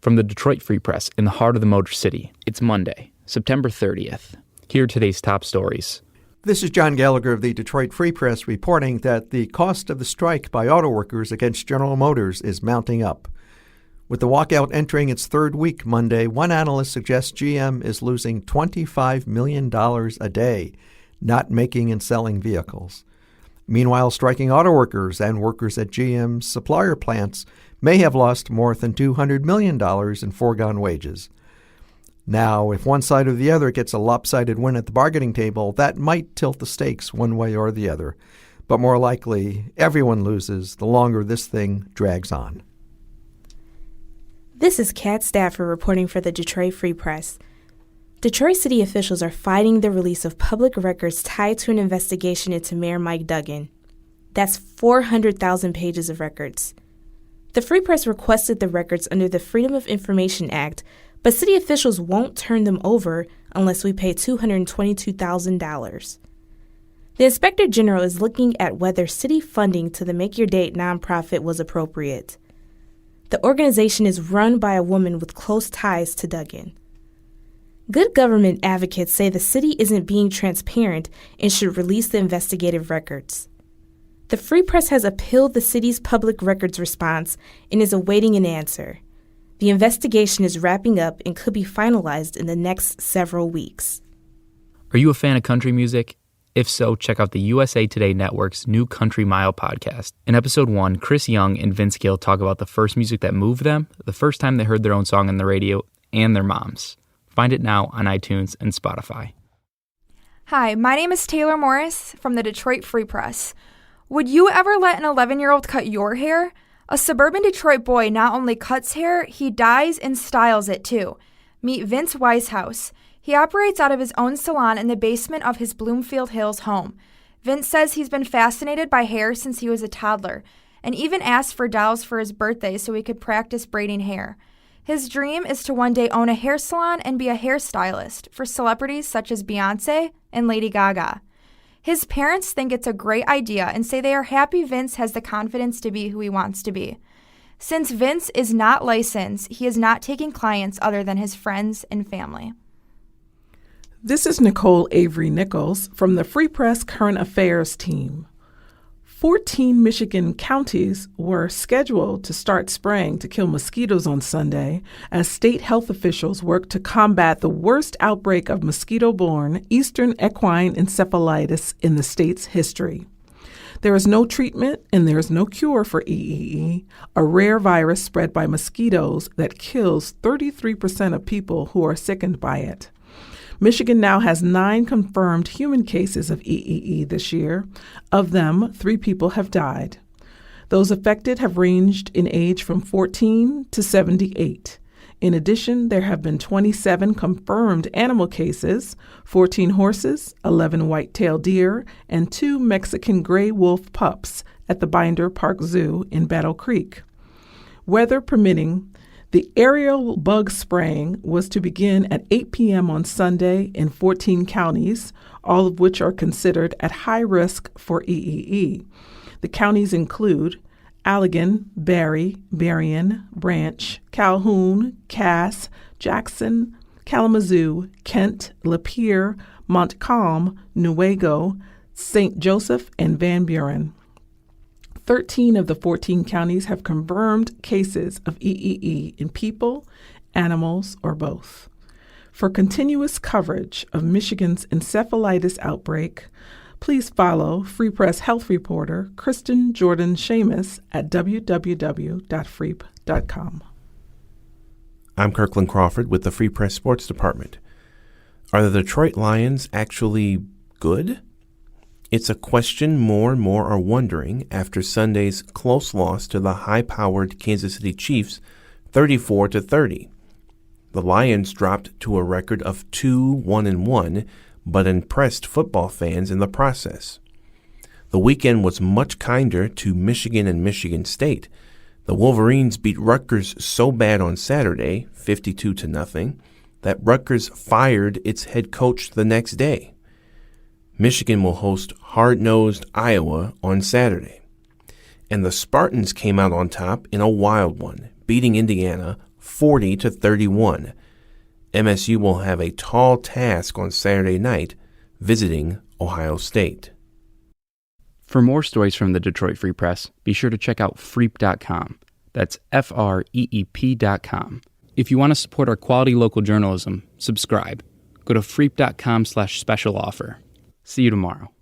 From the Detroit Free Press in the heart of the Motor City, it's Monday, September 30th. Here are today's top stories. This is John Gallagher of the Detroit Free Press reporting that the cost of the strike by auto workers against General Motors is mounting up. With the walkout entering its third week Monday, one analyst suggests GM is losing $25 million a day, not making and selling vehicles. Meanwhile, striking auto workers and workers at GM's supplier plants may have lost more than $200 million in foregone wages. Now, if one side or the other gets a lopsided win at the bargaining table, that might tilt the stakes one way or the other. But more likely, everyone loses the longer this thing drags on. This is Kat Stafford reporting for the Detroit Free Press. Detroit city officials are fighting the release of public records tied to an investigation into Mayor Mike Duggan. That's 400,000 pages of records. The Free Press requested the records under the Freedom of Information Act, but city officials won't turn them over unless we pay $222,000. The Inspector General is looking at whether city funding to the Make Your Date nonprofit was appropriate. The organization is run by a woman with close ties to Duggan. Good government advocates say the city isn't being transparent and should release the investigative records. The Free Press has appealed the city's public records response and is awaiting an answer. The investigation is wrapping up and could be finalized in the next several weeks. Are you a fan of country music? If so, check out the USA Today Network's new Country Mile podcast. In episode 1, Chris Young and Vince Gill talk about the first music that moved them, the first time they heard their own song on the radio, and their moms. Find it now on iTunes and Spotify. Hi, my name is Taylor Morris from the Detroit Free Press. Would you ever let an 11-year-old cut your hair? A suburban Detroit boy not only cuts hair, he dyes and styles it too. Meet Vince Weishaus. He operates out of his own salon in the basement of his Bloomfield Hills home. Vince says he's been fascinated by hair since he was a toddler, and even asked for dolls for his birthday so he could practice braiding hair. His dream is to one day own a hair salon and be a hairstylist for celebrities such as Beyoncé and Lady Gaga. His parents think it's a great idea and say they are happy Vince has the confidence to be who he wants to be. Since Vince is not licensed, he is not taking clients other than his friends and family. This is Nicole Avery Nichols from the Free Press Current Affairs team. 14 Michigan counties were scheduled to start spraying to kill mosquitoes on Sunday as state health officials work to combat the worst outbreak of mosquito-borne eastern equine encephalitis in the state's history. There is no treatment and there is no cure for EEE, a rare virus spread by mosquitoes that kills 33% of people who are sickened by it. Michigan now has 9 confirmed human cases of EEE this year. Of them, 3 people have died. Those affected have ranged in age from 14 to 78. In addition, there have been 27 confirmed animal cases, 14 horses, 11 white-tailed deer, and 2 Mexican gray wolf pups at the Binder Park Zoo in Battle Creek. Weather permitting, the aerial bug spraying was to begin at 8 p.m. on Sunday in 14 counties, all of which are considered at high risk for EEE. The counties include Allegan, Barry, Berrien, Branch, Calhoun, Cass, Jackson, Kalamazoo, Kent, Lapeer, Montcalm, Newaygo, St. Joseph, and Van Buren. 13 of the 14 counties have confirmed cases of EEE in people, animals, or both. For continuous coverage of Michigan's encephalitis outbreak, please follow Free Press Health reporter Kristen Jordan Shamus at www.freep.com. I'm Kirkland Crawford with the Free Press Sports Department. Are the Detroit Lions actually good? It's a question more and more are wondering after Sunday's close loss to the high-powered Kansas City Chiefs 34-30. The Lions dropped to a record of 2-1-1, but impressed football fans in the process. The weekend was much kinder to Michigan and Michigan State. The Wolverines beat Rutgers so bad on Saturday, 52-0, that Rutgers fired its head coach the next day. Michigan will host hard-nosed Iowa on Saturday. And the Spartans came out on top in a wild one, beating Indiana 40-31. MSU will have a tall task on Saturday night visiting Ohio State. For more stories from the Detroit Free Press, be sure to check out freep.com. That's FREEP.com. If you want to support our quality local journalism, subscribe. Go to freep.com/special offer. See you tomorrow.